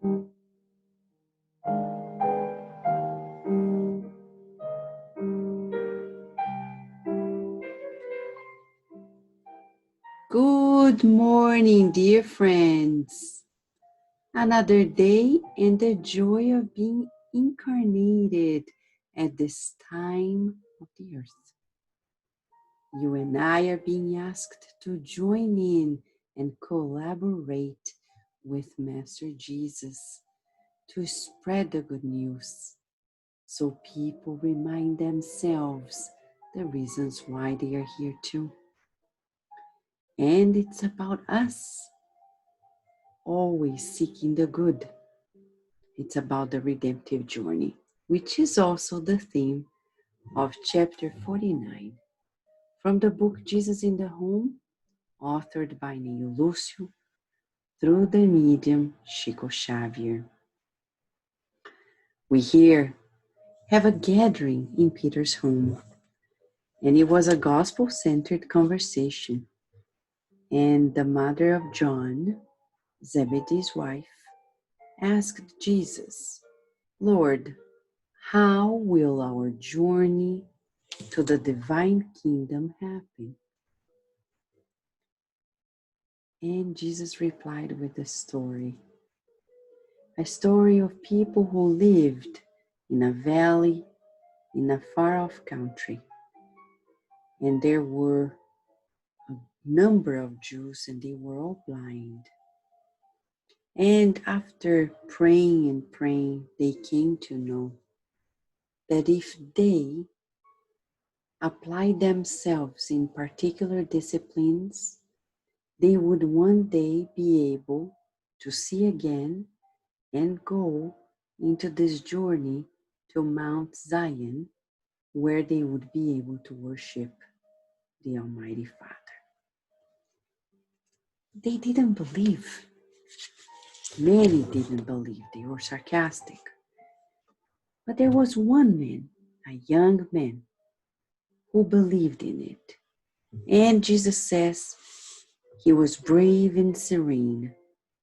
Good morning, dear friends. Another day and the joy of being incarnated at this time of the earth. You and I are being asked to join in and collaborate with Master Jesus to spread the good news so people remind themselves the reasons why they are here too. And it's about us always seeking the good. It's about the redemptive journey, which is also the theme of chapter 49 from the book Jesus in the Home, authored by Neil Lúcio through the medium Chico Xavier. We here have a gathering in Peter's home, and it was a gospel-centered conversation. And the mother of John, Zebedee's wife, asked Jesus, "Lord, how will our journey to the divine kingdom happen?" And Jesus replied with a story of people who lived in a valley in a far-off country. And there were a number of Jews, and they were all blind. And after praying and praying, they came to know that if they apply themselves in particular disciplines, they would one day be able to see again and go into this journey to Mount Zion, where they would be able to worship the Almighty Father. They didn't believe. Many didn't believe. They were sarcastic. But there was one man, a young man, who believed in it. And Jesus says he was brave and serene.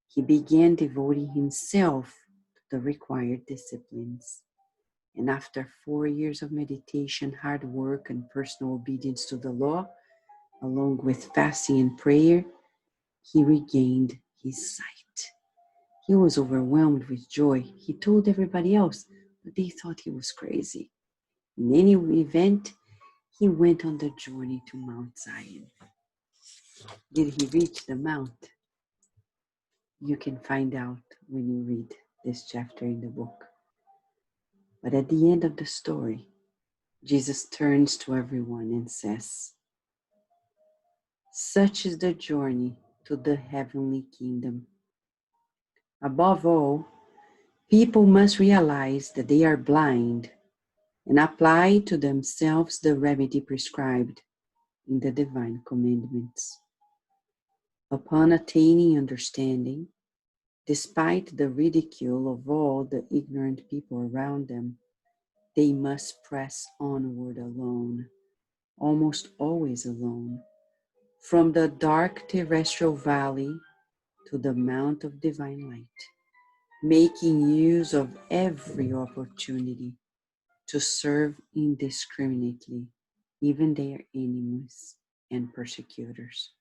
He began devoting himself to the required disciplines. And after 4 years of meditation, hard work, and personal obedience to the law, along with fasting and prayer, he regained his sight. He was overwhelmed with joy. He told everybody else, but they thought he was crazy. In any event, he went on the journey to Mount Zion. Did he reach the mount? You can find out when you read this chapter in the book. But at the end of the story, Jesus turns to everyone and says, "Such is the journey to the heavenly kingdom. Above all, people must realize that they are blind and apply to themselves the remedy prescribed in the divine commandments. Upon attaining understanding, despite the ridicule of all the ignorant people around them, they must press onward alone, almost always alone, from the dark terrestrial valley to the mount of divine light, making use of every opportunity to serve indiscriminately, even their enemies and persecutors.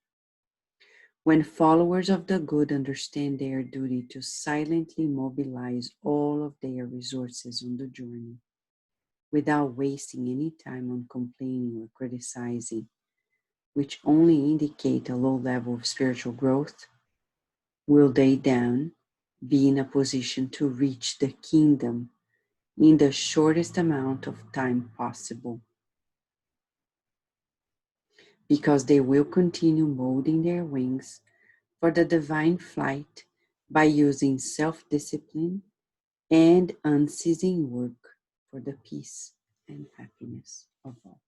When followers of the good understand their duty to silently mobilize all of their resources on the journey, without wasting any time on complaining or criticizing, which only indicate a low level of spiritual growth, will they then be in a position to reach the kingdom in the shortest amount of time possible, because they will continue molding their wings for the divine flight by using self-discipline and unceasing work for the peace and happiness of all."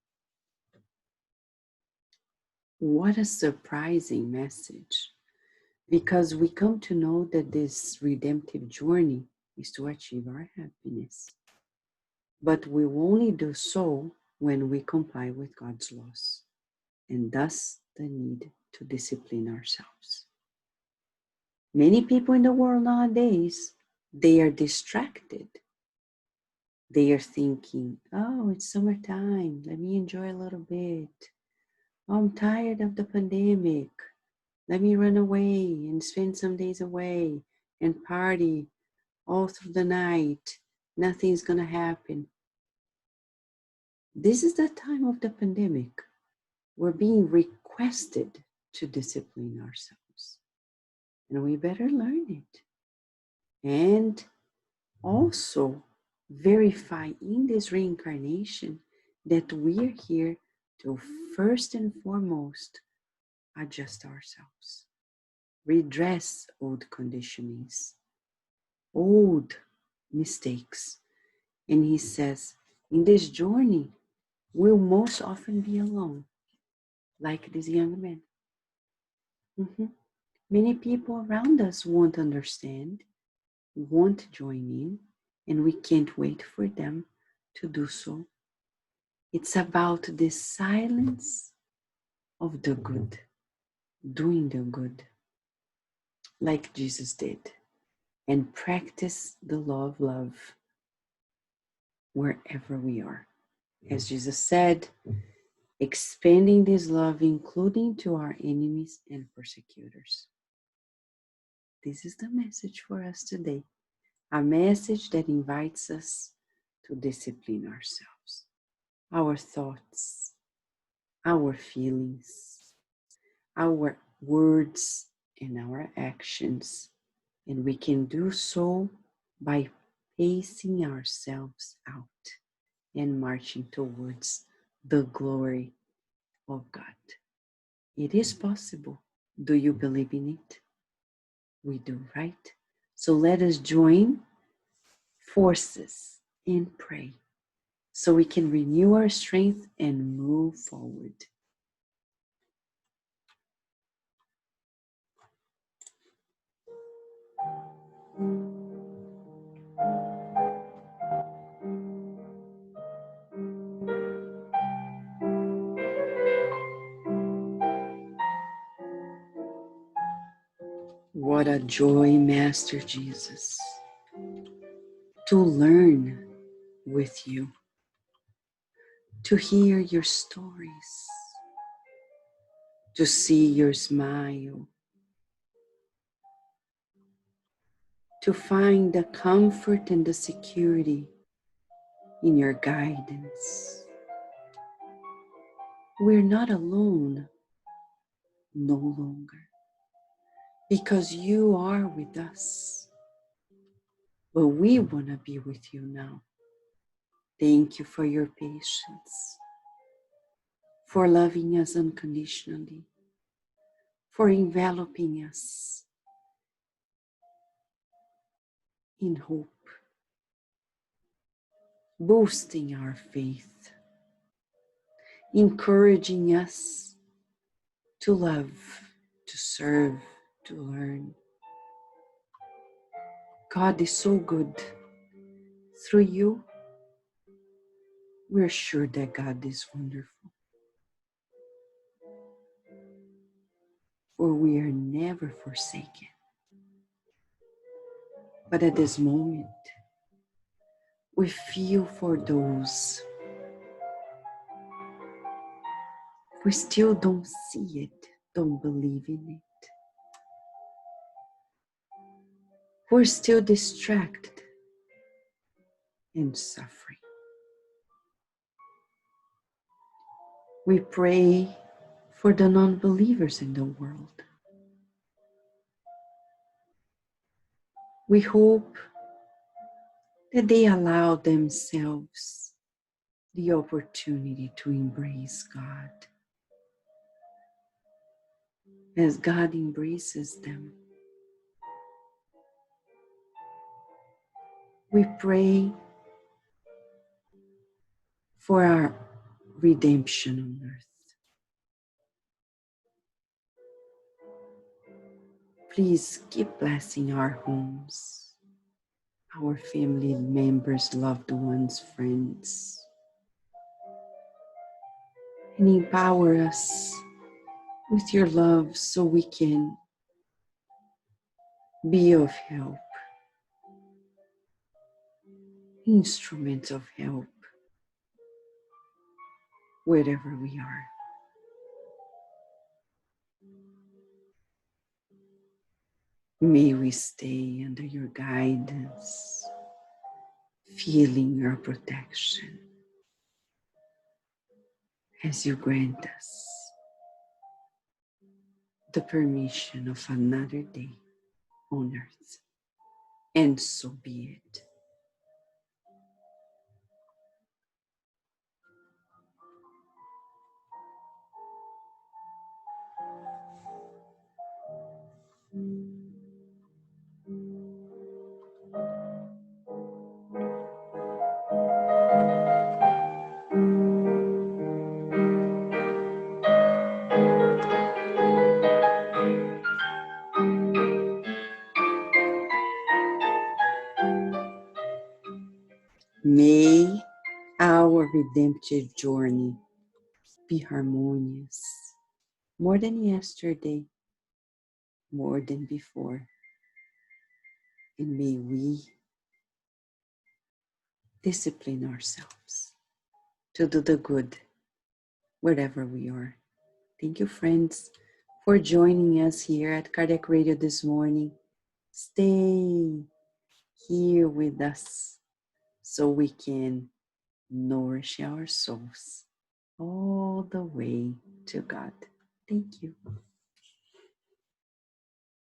What a surprising message, because we come to know that this redemptive journey is to achieve our happiness. But we will only do so when we comply with God's laws, and thus the need to discipline ourselves. Many people in the world nowadays They are distracted. They are thinking, oh, it's summertime. Let me enjoy a little bit. Oh, I'm tired of the pandemic. Let me run away and spend some days away and party all through the night. Nothing's going to happen. This is the time of the pandemic. We're being requested to discipline ourselves. And we better learn it. And also verify in this reincarnation that we're here to first and foremost adjust ourselves, redress old conditionings, old mistakes. And he says, in this journey, we'll most often be alone, like this young man. Many people around us won't understand, won't join in, and we can't wait for them to do so. It's about the silence of the good, doing the good, like Jesus did, and practice the law of love wherever we are. As Jesus said, expanding this love, including to our enemies and persecutors. This is the message for us today. A message that invites us to discipline ourselves, our thoughts, our feelings, our words, and our actions. And we can do so by pacing ourselves out and marching towards the glory of God. It is possible. Do you believe in it? We do, right? So let us join forces and pray so we can renew our strength and move forward. What a joy, Master Jesus, to learn with you, to hear your stories, to see your smile, to find the comfort and the security in your guidance. We're not alone, no longer, because you are with us. But we want to be with you now. Thank you for your patience, for loving us unconditionally, for enveloping us in hope, boosting our faith, encouraging us to love, to serve, to learn. God is so good. Through you, we're sure that God is wonderful. For we are never forsaken. But at this moment, we feel for those who still don't see it, don't believe in it, who are still distracted and suffering. We pray for the non-believers in the world. We hope that they allow themselves the opportunity to embrace God as God embraces them. We pray for our redemption on earth. Please keep blessing our homes, our family members, loved ones, friends, and empower us with your love so we can be of help instruments of help wherever we are. May we stay under your guidance, feeling your protection as you grant us the permission of another day on earth. And so be it. May our redemptive journey be harmonious, more than yesterday, more than before. And may we discipline ourselves to do the good wherever we are. Thank you, friends, for joining us here at Cardiac Radio this morning. Stay here with us so we can nourish our souls all the way to God. Thank you.